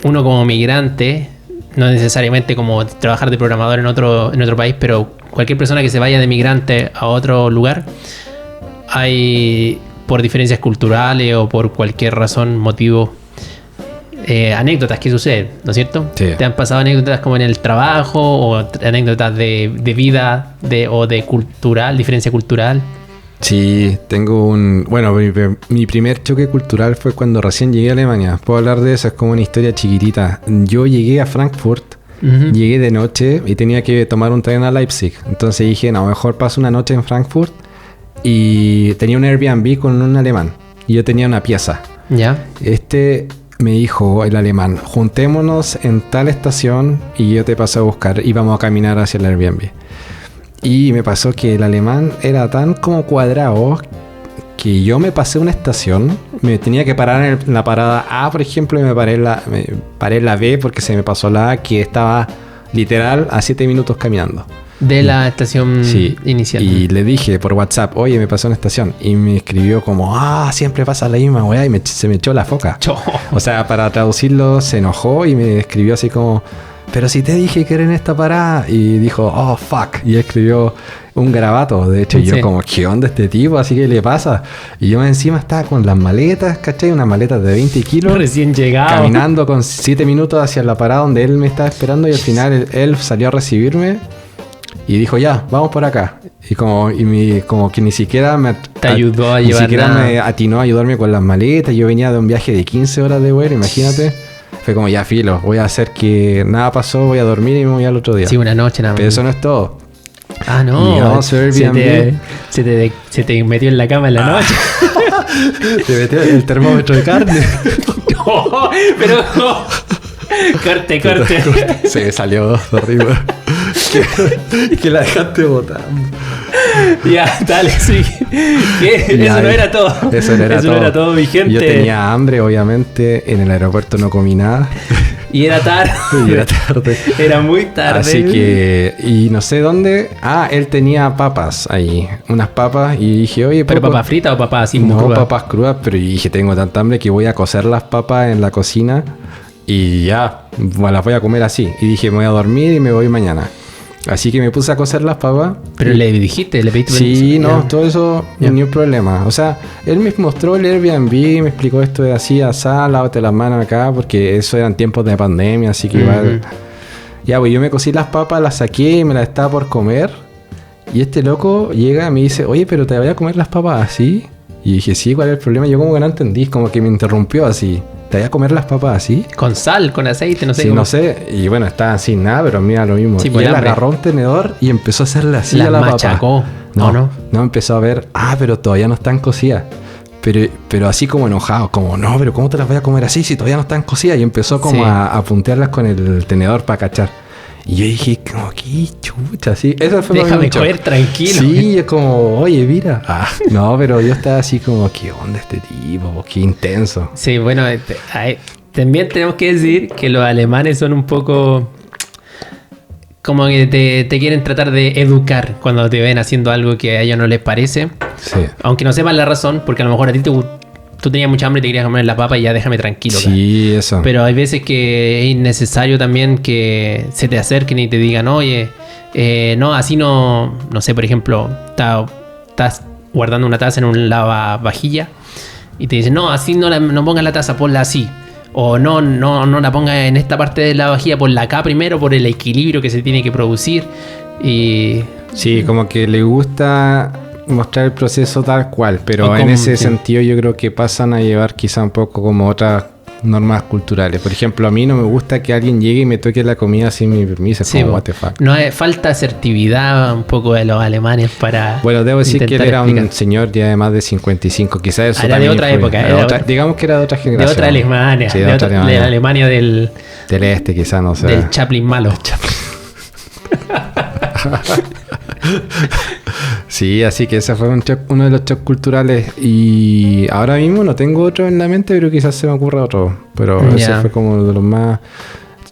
B: uno como migrante, no necesariamente como trabajar de programador en otro país, pero cualquier persona que se vaya de migrante a otro lugar, hay... por diferencias culturales o por cualquier razón, motivo, anécdotas que suceden, ¿no es cierto?
A: Sí.
B: ¿Te han pasado anécdotas como en el trabajo o anécdotas de vida o de diferencia cultural?
A: Sí, tengo bueno, mi primer choque cultural fue cuando recién llegué a Alemania. Puedo hablar de eso, es como una historia chiquitita. Yo llegué a Frankfurt, llegué de noche y tenía que tomar un tren a Leipzig. Entonces dije, no, mejor paso una noche en Frankfurt. Y tenía un Airbnb con un alemán. Y yo tenía una pieza.
B: ¿Ya?
A: Me dijo el alemán, juntémonos en tal estación y yo te paso a buscar. Y vamos a caminar hacia el Airbnb. Y me pasó que el alemán era tan como cuadrado que yo me pasé una estación. Me tenía que parar en la parada A, por ejemplo, y me paré en la B porque se me pasó la A, que estaba literal a 7 minutos caminando.
B: De la estación inicial.
A: Y le dije por WhatsApp, oye, me pasó una estación. Y me escribió como, siempre pasa la misma weá. Y se me echó la foca. O sea, para traducirlo, se enojó y me escribió así como, pero si te dije que era en esta parada. Y dijo, oh, fuck. Y escribió un garabato. De hecho, yo como, ¿qué onda este tipo? Así que le pasa. Y yo encima estaba con las maletas, ¿cachai? Unas maletas de 20 kilos.
B: Recién llegado.
A: Caminando con 7 minutos hacia la parada donde él me estaba esperando. Y al final él salió a recibirme. Y dijo, ya, vamos por acá. Y como que ni siquiera
B: te ayudó a llevar.
A: Ni siquiera me atinó a ayudarme con las maletas. Yo venía de un viaje de 15 horas de vuelo, imagínate. Fue como, ya filo, voy a hacer que nada pasó, voy a dormir y me voy al otro día.
B: Sí, una noche nada más.
A: Pero eso no es todo.
B: No.
A: Llegamos a Airbnb.
B: Se te metió en la cama en la noche.
A: Te metió el termómetro de carne.
B: No, pero... Corte.
A: Se salió horrible. que la dejaste botando.
B: Ya, dale, sí. Eso no era todo.
A: Eso no era
B: todo, mi gente.
A: Yo tenía hambre, obviamente. En el aeropuerto no comí nada.
B: Y era tarde. Era muy tarde.
A: Así que... Y no sé dónde... él tenía papas ahí. Unas papas. Y dije, oye...
B: ¿Pero papas fritas o papas así?
A: No, papas crudas. Pero dije, tengo tanta hambre que voy a cocer las papas en la cocina. Y ya, las voy a comer así. Y dije, me voy a dormir y me voy mañana. Así que me puse a cocer las papas.
B: ¿Pero le dijiste? ¿Le pediste
A: permiso? Sí, no, todo eso, ni un problema. O sea, él me mostró el Airbnb, me explicó esto de así, asá, lávate las manos acá, porque eso eran tiempos de pandemia, así que igual... Ya, pues yo me cocí las papas, las saqué y me las estaba por comer. Y este loco llega y me dice, oye, pero te voy a comer las papas así. Y dije, sí, ¿cuál es el problema? Yo como que no entendí, como que me interrumpió así. ¿Te voy a comer las papas así?
B: Con sal, con aceite, no sé.
A: Sí, no sé. Y bueno, estaba sin nada, pero mira lo mismo.
B: Sí,
A: y él agarró un tenedor y empezó a hacerle así a la
B: machacó.
A: papa. No, empezó a ver, pero todavía no están cocidas. Pero así como enojado, como, no, pero ¿cómo te las voy a comer así si todavía no están cocidas? Y empezó como a puntearlas con el tenedor para cachar. Y yo dije, como, qué chucha, sí. Eso fue
B: déjame comer tranquilo.
A: Sí, es como, oye, mira. No, pero yo estaba así como, ¿qué onda este tipo? Qué intenso.
B: Sí, bueno, también tenemos que decir que los alemanes son un poco... como que te quieren tratar de educar cuando te ven haciendo algo que a ellos no les parece.
A: Sí.
B: Aunque no sepan la razón, porque a lo mejor a ti tú tenías mucha hambre y te querías comer la papa y ya déjame tranquilo.
A: Sí,
B: cara.
A: Eso.
B: Pero hay veces que es innecesario también que se te acerquen y te digan, oye, no, así no sé, por ejemplo, estás guardando una taza en un lavavajilla y te dicen, no, así no pongas la taza, ponla así. O no la pongas en esta parte de la vajilla, ponla acá primero por el equilibrio que se tiene que producir. Y
A: sí, como que le gusta mostrar el proceso tal cual, pero en
B: como,
A: ese sentido yo creo que pasan a llevar quizá un poco como otras normas culturales. Por ejemplo, a mí no me gusta que alguien llegue y me toque la comida sin mi permiso. Es como, what the fuck.
B: No hay, falta asertividad un poco de los alemanes para.
A: Bueno, debo decir que él era un señor ya de más de 55. Quizás eso
B: era de otra época.
A: Digamos que era de otra generación.
B: De otra Alemania.
A: Sí,
B: de la Alemania del
A: este, quizás, no sé.
B: Del Chaplin malo.
A: Sí, así que ese fue uno de los shocks culturales. Y ahora mismo no tengo otro en la mente, pero quizás se me ocurra otro. Pero ese fue como uno de los más...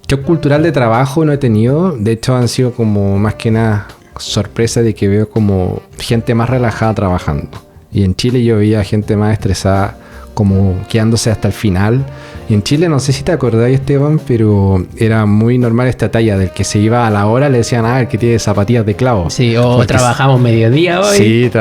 A: Shock cultural de trabajo no he tenido. De hecho, han sido como más que nada sorpresa de que veo como gente más relajada trabajando. Y en Chile yo veía gente más estresada, como quedándose hasta el final. Y en Chile, no sé si te acordáis, Esteban, pero era muy normal esta talla del que se iba a la hora, le decían, el que tiene zapatillas de clavo.
B: Sí, o porque trabajamos mediodía hoy.
A: Sí,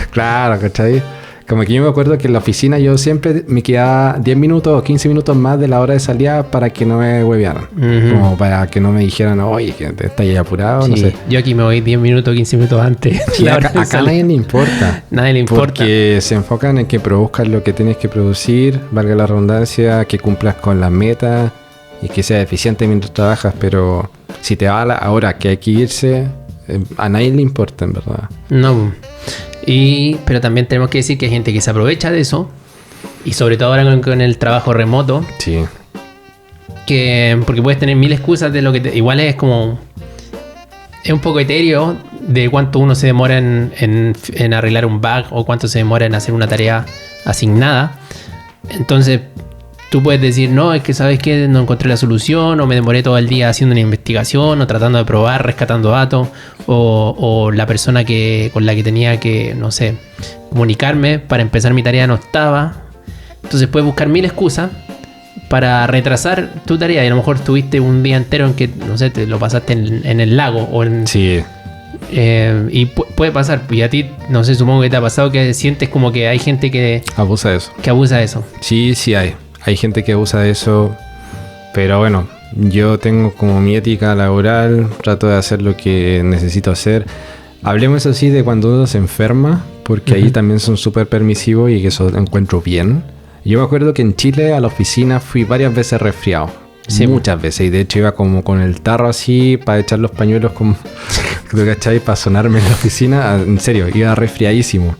A: claro, ¿cachai? Como que yo me acuerdo que en la oficina yo siempre me quedaba 10 minutos o 15 minutos más de la hora de salida para que no me huevearan. Como para que no me dijeran, oye, que estás ya apurado,
B: sí,
A: no sé.
B: Yo aquí me voy 10 minutos, 15 minutos antes.
A: Sí, acá a nadie le importa.
B: Nadie le importa.
A: Porque se enfocan en que produzcas lo que tienes que producir, valga la redundancia, que cumplas con las metas y que seas eficiente mientras trabajas. Pero si te va a la hora que hay que irse, a nadie le importa, en verdad.
B: No. Pero también tenemos que decir que hay gente que se aprovecha de eso. Y sobre todo ahora con el trabajo remoto.
A: Sí.
B: Porque puedes tener mil excusas de lo que igual es como... Es un poco etéreo de cuánto uno se demora en arreglar un bug o cuánto se demora en hacer una tarea asignada. Entonces tú puedes decir, no, es que sabes que no encontré la solución, o me demoré todo el día haciendo una investigación, o tratando de probar, rescatando datos, o la persona con la que tenía que, no sé, comunicarme para empezar mi tarea no estaba. Entonces puedes buscar mil excusas para retrasar tu tarea, y a lo mejor estuviste un día entero en que, no sé, te lo pasaste en el lago o en...
A: Sí.
B: Y puede pasar, y a ti, no sé, supongo que te ha pasado que sientes como que hay gente que
A: abusa de eso.
B: Que abusa de eso.
A: Sí, sí hay. Hay gente que abusa de eso, pero bueno, yo tengo como mi ética laboral, trato de hacer lo que necesito hacer. Hablemos así de cuando uno se enferma, porque ahí también son súper permisivos y que eso lo encuentro bien. Yo me acuerdo que en Chile a la oficina fui varias veces resfriado. Sí. Muchas veces, y de hecho iba como con el tarro así para echar los pañuelos como, ¿cachai? Para sonarme en la oficina. En serio, iba resfriadísimo.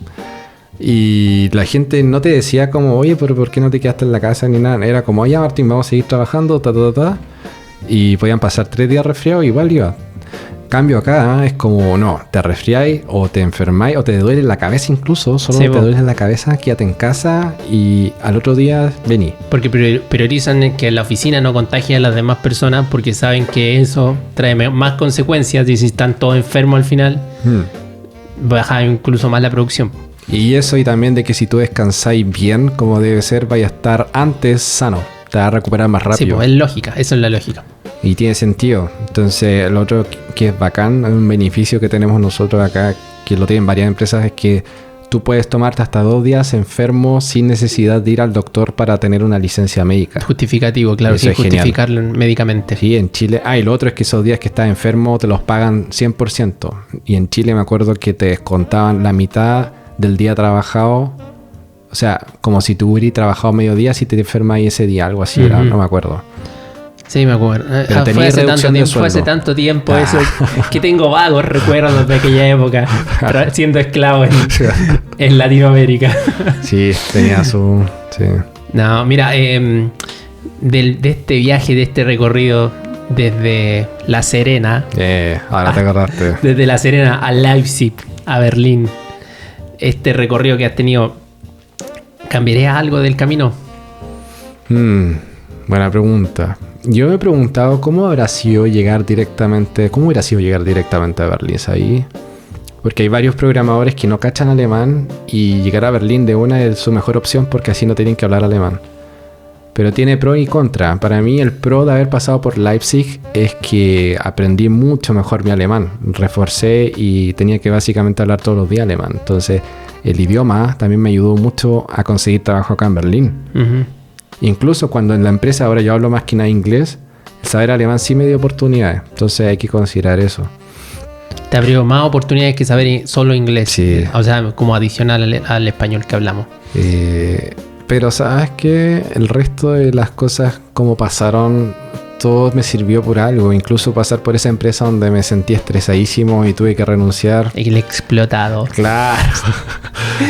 A: Y la gente no te decía como, oye, pero ¿por qué no te quedaste en la casa ni nada? Era como, oye, Martín, vamos a seguir trabajando, Y podían pasar 3 días resfriados, igual iba. Cambio acá, es como, no, te resfriáis o te enfermáis o te duele la cabeza incluso, solo sí, te duele la cabeza, quédate en casa y al otro día vení.
B: Porque priorizan que la oficina no contagie a las demás personas porque saben que eso trae más consecuencias y si están todos enfermos al final, baja incluso más la producción.
A: Y eso, y también de que si tú descansáis bien como debe ser, vaya a estar antes sano, te vas a recuperar más rápido.
B: Sí, pues es lógica, eso es la lógica.
A: Y tiene sentido. Entonces, lo otro que es bacán, un beneficio que tenemos nosotros acá, que lo tienen varias empresas, es que tú puedes tomarte hasta 2 días enfermo sin necesidad de ir al doctor para tener una licencia médica.
B: Justificativo, claro, sin justificarlo médicamente.
A: Sí, en Chile. Y lo otro es que esos días que estás enfermo te los pagan 100%. Y en Chile me acuerdo que te descontaban la mitad del día trabajado. O sea, como si tú hubieras trabajado mediodía si te enfermas ese día, algo así, era, no me acuerdo.
B: Sí, me acuerdo. Fue hace tanto tiempo eso, que tengo vagos recuerdos de aquella época, siendo esclavo en Latinoamérica.
A: Sí, tenía su... Sí.
B: No, mira, de este viaje, de este recorrido desde La Serena...
A: ahora te acordaste.
B: Desde La Serena a Leipzig, a Berlín, este recorrido que has tenido, ¿cambiarías algo del camino?
A: Buena pregunta. Yo me he preguntado cómo hubiera sido llegar directamente a Berlín ahí. Porque hay varios programadores que no cachan alemán y llegar a Berlín de una es su mejor opción porque así no tienen que hablar alemán. Pero tiene pro y contra. Para mí el pro de haber pasado por Leipzig es que aprendí mucho mejor mi alemán. Reforcé y tenía que básicamente hablar todos los días alemán. Entonces el idioma también me ayudó mucho a conseguir trabajo acá en Berlín.
B: Ujú.
A: Incluso cuando en la empresa ahora yo hablo más que nada inglés, el saber alemán sí me dio oportunidades. Entonces hay que considerar eso.
B: Te abrió más oportunidades que saber solo inglés.
A: Sí.
B: O sea, como adicional al español que hablamos.
A: Pero sabes que el resto de las cosas como pasaron, todo me sirvió por algo. Incluso pasar por esa empresa donde me sentí estresadísimo y tuve que renunciar.
B: El explotado.
A: Claro.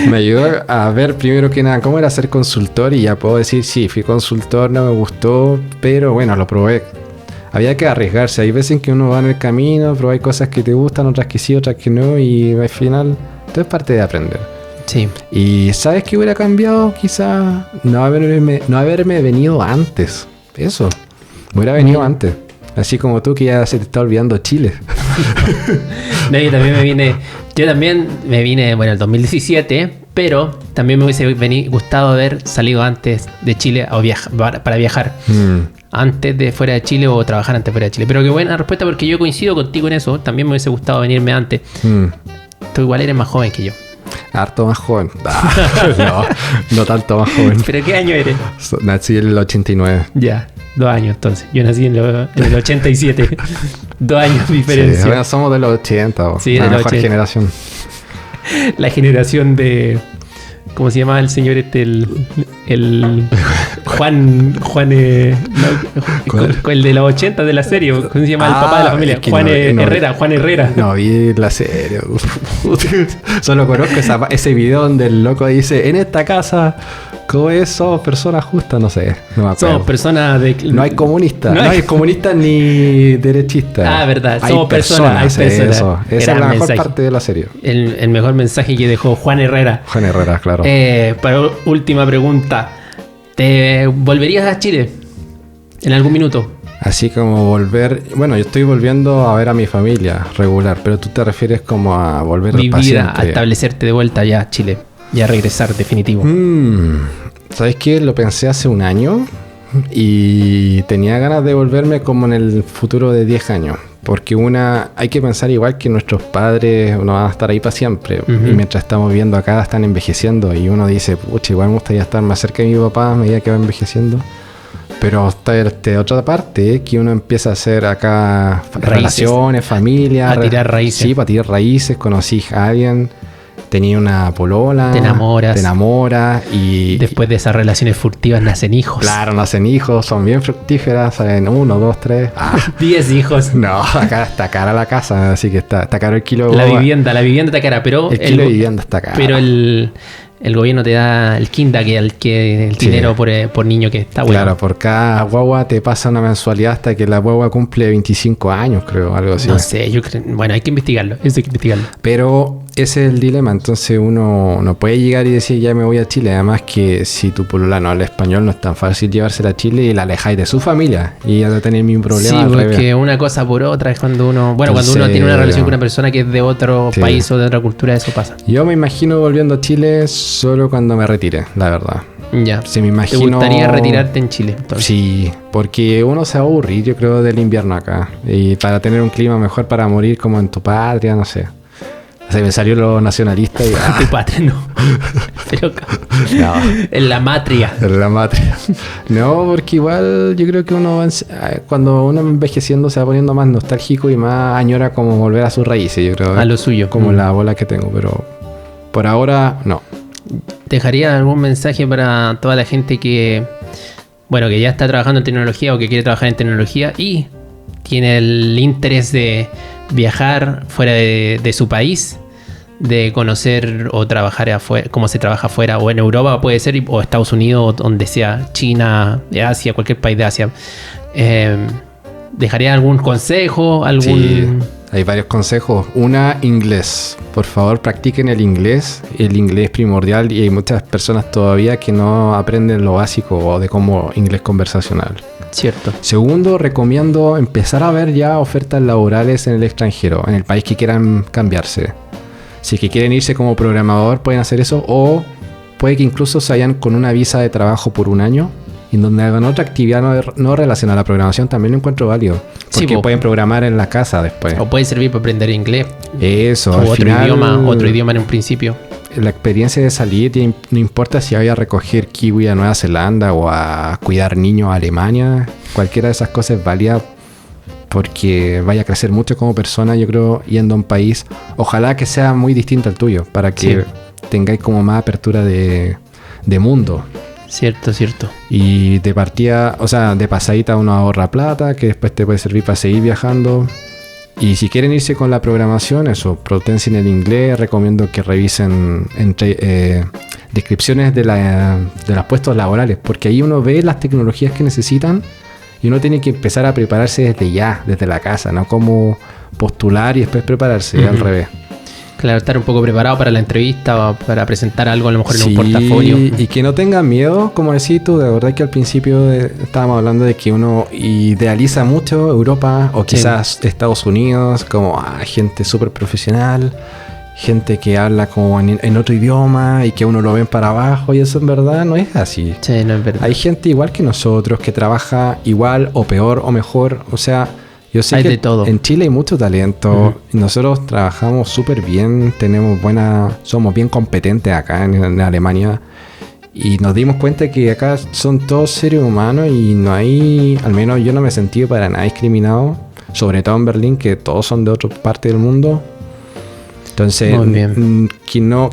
A: Me ayudó a ver primero que nada cómo era ser consultor y ya puedo decir, sí, fui consultor, no me gustó, pero bueno, lo probé. Había que arriesgarse. Hay veces que uno va en el camino, pero hay cosas que te gustan, otras que sí, otras que no, y al final todo es parte de aprender.
B: Sí.
A: Y ¿sabes qué hubiera cambiado? Quizá no haberme venido antes. Eso. Me hubiera venido antes. Así como tú que ya se te está olvidando Chile.
B: No, yo también me vine, bueno, el 2017, pero también me hubiese gustado haber salido antes de Chile para viajar. Antes de fuera de Chile o trabajar antes fuera de Chile. Pero qué buena respuesta porque yo coincido contigo en eso. También me hubiese gustado venirme antes. Tú igual eres más joven que yo.
A: Harto más joven. No tanto más joven.
B: ¿Pero qué año eres?
A: Nací en el 89.
B: Ya, 2 años entonces. Yo nací en el 87. 2 años de diferencia.
A: Sí, bueno, somos de los 80.
B: Sí,
A: la
B: de los
A: mejor
B: 80.
A: generación.
B: La generación de... ¿Cómo se llamaba el señor este? El Juan el de los 80 de la serie. ¿Cómo se llama? El papá de la familia.
A: Es que
B: Juan
A: no,
B: Herrera. Juan Herrera.
A: No vi la serie. Solo conozco ese video donde el loco dice, en esta casa, ¿cómo es? Somos personas justas. No sé, no me acuerdo.
B: Somos personas de...
A: No hay comunistas.
B: No
A: No
B: hay-
A: hay comunistas ni derechistas.
B: Ah, verdad.
A: Hay
B: Somos personas. Hay personas.
A: Eso. Esa es
B: Gran
A: la mejor
B: mensaje.
A: parte de la serie.
B: El mejor mensaje que dejó Juan Herrera.
A: Juan Herrera, claro.
B: Para última pregunta. ¿Te volverías a Chile en algún minuto?
A: Así como volver... Bueno, yo estoy volviendo a ver a mi familia regular, pero tú te refieres como a volver al
B: Vivir, a
A: paciente.
B: establecerte de vuelta ya a Chile. Ya regresar definitivo.
A: ¿Sabes qué? Lo pensé hace un año y tenía ganas de volverme como en el futuro de 10 años. Porque hay que pensar igual que nuestros padres no van a estar ahí para siempre.
B: Ujú.
A: Y mientras estamos viendo acá están envejeciendo y uno dice, pucha, igual me gustaría estar más cerca de mi papá a medida que va envejeciendo. Pero está otra parte que uno empieza a hacer acá relaciones, familia.
B: A tirar raíces.
A: Sí, para tirar raíces. Conocí a alguien, tenía una polola.
B: Te enamoras.
A: Te enamoras y...
B: Después de esas relaciones furtivas nacen hijos.
A: Claro, nacen hijos, son bien fructíferas, salen 1, 2, 3.
B: 10 hijos.
A: No, acá está cara la casa, así que está caro el kilo de
B: La
A: guagua.
B: vivienda está cara, pero
A: El kilo de vivienda está caro.
B: pero el gobierno te da el quinta que el
A: Sí.
B: dinero por niño que está bueno.
A: Claro, por cada guagua te pasa una mensualidad hasta que la guagua cumple 25 años, creo, algo así.
B: No sé, bueno, hay que investigarlo. Eso hay que investigarlo.
A: Pero ese es el dilema, entonces uno no puede llegar y decir ya me voy a Chile. Además que si tu polola no habla español no es tan fácil llevársela a Chile y la alejáis de su familia y ya de tener el mismo problema.
B: Sí,
A: al revés.
B: porque una cosa por otra es cuando uno... Bueno, cuando uno
A: Entonces,
B: tiene una relación con una persona que es de otro
A: sí.
B: país o de otra cultura, eso pasa.
A: Yo me imagino volviendo a Chile solo cuando me retire, la verdad.
B: Ya.
A: Sí, me
B: ¿Te
A: imagino...
B: gustaría retirarte en Chile? Entonces?
A: Sí, porque uno se va a aburrir, yo creo, del invierno acá. Y para tener un clima mejor para morir como en tu patria, no sé. Se me salió lo nacionalista y...
B: Tu patria, no. Pero
A: No.
B: en la matria.
A: En la matria. No, porque igual yo creo que cuando uno va envejeciendo se va poniendo más nostálgico y más añora como volver a sus raíces, yo creo.
B: A lo suyo.
A: Como la bola que tengo, pero por ahora no.
B: ¿Dejaría algún mensaje para toda la gente que, bueno, que ya está trabajando en tecnología o que quiere trabajar en tecnología y tiene el interés de viajar fuera de su país, de conocer o trabajar afuera, cómo se trabaja afuera, o en Europa puede ser, o Estados Unidos, o donde sea, China, Asia, cualquier país de Asia? ¿Dejaría algún consejo?
A: Sí, hay varios consejos. Inglés. Por favor, practiquen el inglés. El inglés es primordial y hay muchas personas todavía que no aprenden lo básico o de cómo inglés conversacional.
B: Cierto.
A: Segundo, recomiendo empezar a ver ya ofertas laborales en el extranjero, en el país que quieran cambiarse. Si es que quieren irse como programador, pueden hacer eso, o puede que incluso se vayan con una visa de trabajo por un año, en donde hagan otra actividad no relacionada a la programación. También lo encuentro válido,
B: Sí,
A: porque pueden programar en la casa después.
B: O puede servir para aprender inglés.
A: Eso,
B: O
A: al
B: otro
A: final,
B: idioma en un principio.
A: la experiencia de salir, no importa si vaya a recoger kiwi a Nueva Zelanda o a cuidar niños a Alemania, cualquiera de esas cosas es válida porque vaya a crecer mucho como persona, yo creo, yendo a un país, ojalá que sea muy distinto al tuyo, para que tengáis como más apertura de mundo.
B: Cierto.
A: Y de partida, o sea, de pasadita uno ahorra plata, que después te puede servir para seguir viajando. Y si quieren irse con la programación, eso, potencien el inglés, recomiendo que revisen descripciones de los puestos laborales, porque ahí uno ve las tecnologías que necesitan y uno tiene que empezar a prepararse desde ya, desde la casa, no como postular y después prepararse, al revés.
B: Claro, estar un poco preparado para la entrevista o para presentar algo a lo mejor en un portafolio.
A: Y que no tengan miedo, como decís tú, de verdad que al principio estábamos hablando de que uno idealiza mucho Europa o quizás Estados Unidos como gente súper profesional, gente que habla como en otro idioma y que uno lo ven para abajo, y eso en verdad no es así.
B: Sí, no es verdad.
A: Hay gente igual que nosotros que trabaja igual o peor o mejor, o sea... Yo sé que en Chile hay mucho talento. Nosotros trabajamos súper bien, somos bien competentes acá en Alemania. Y nos dimos cuenta que acá son todos seres humanos y no hay, al menos yo no me sentí para nada discriminado, sobre todo en Berlín, que todos son de otra parte del mundo. Entonces,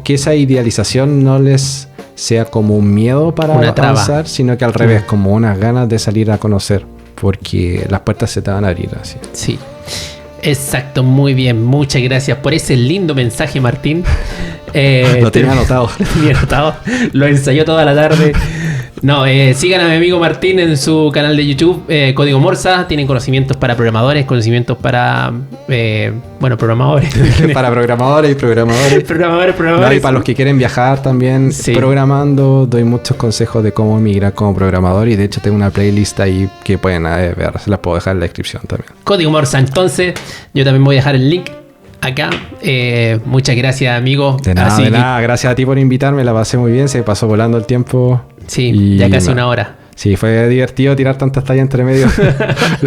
A: que esa idealización no les sea como un miedo para avanzar, sino que al revés, como unas ganas de salir a conocer. Porque las puertas se te van a abrir así.
B: Sí, exacto, muy bien. Muchas gracias por ese lindo mensaje, Martín.
A: Lo tenía anotado.
B: Lo ensayó toda la tarde. No, sigan a mi amigo Martín en su canal de YouTube, Código Morsa. Tienen conocimientos para programadores, conocimientos para, programadores.
A: Para programadores y programadores.
B: programadores.
A: No, y para los que quieren viajar también programando, doy muchos consejos de cómo emigrar como programador. Y de hecho tengo una playlist ahí que pueden ver. Se las puedo dejar en la descripción también.
B: Código Morsa, entonces. Yo también voy a dejar el link acá. Muchas gracias, amigo.
A: De nada. Gracias a ti por invitarme. La pasé muy bien. Se pasó volando el tiempo.
B: Sí, ya casi una hora.
A: Sí, fue divertido tirar tantas tallas entre medio.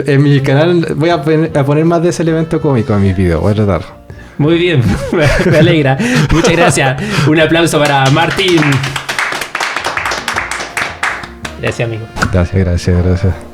A: En mi canal voy a poner más de ese elemento cómico en mis videos. Voy a tratar.
B: Muy bien, me alegra. Muchas gracias. Un aplauso para Martín. Gracias, amigo.
A: Gracias.